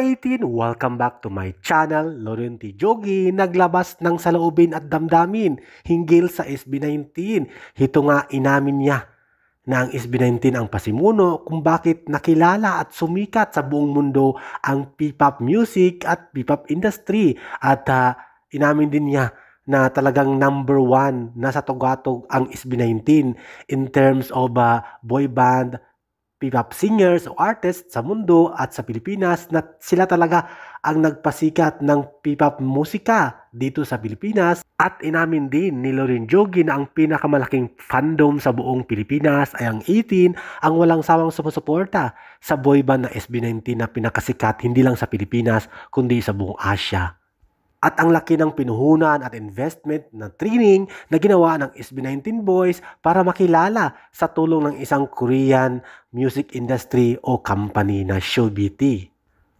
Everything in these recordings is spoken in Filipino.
18, welcome back to my channel, Laurenti Jogi, naglabas ng saloobin at damdamin hinggil sa SB19. Ito nga inamin niya na ang SB19 ang pasimuno kung bakit nakilala at sumikat sa buong mundo ang P-pop music at P-pop industry. At inamin din niya na talagang number 1 na sa tugatog ang SB19 in terms of boy band, P-pop singers o artists sa mundo at sa Pilipinas, na sila talaga ang nagpasikat ng P-pop musika dito sa Pilipinas. At inamin din ni Laurenti Jogi na ang pinakamalaking fandom sa buong Pilipinas ay ang 18, ang walang sawang sumusuporta sa boy band na SB19 na pinakasikat hindi lang sa Pilipinas kundi sa buong Asia. At ang laki ng pinuhunan at investment na training na ginawa ng SB19 Boys para makilala sa tulong ng isang Korean music industry o company na SHOBT.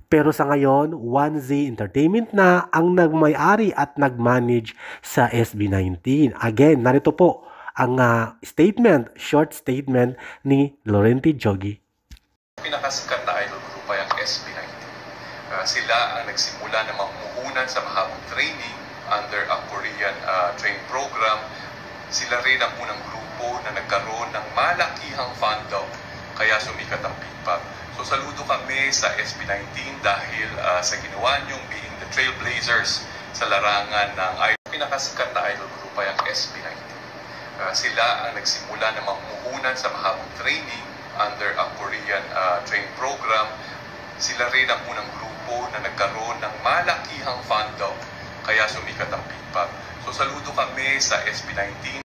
Pero sa ngayon, 1Z Entertainment na ang nagmay-ari at nag-manage sa SB19. Again, narito po ang short statement ni Laurenti Jogi. Pinakasikat na idol group ay ang SB19. Sila ang nagsimula na mamuhunan sa mahabang training under a Korean training program. Sila rin ang unang grupo na nagkaroon ng malakihang fandom, kaya sumikat ang P-pop. So saludo kami sa SB19 dahil sa ginawa niyong being the trailblazers sa larangan ng idol. Pinakasikat na idol group ay ang SB19. Sila ang nagsimula na mamuhunan sa mahabang training under a Korean training program. Sila rin ang unang grupo na nagkaroon ng malakihang fandom, kaya sumikat ang P-pop. So saludo kami sa SB19.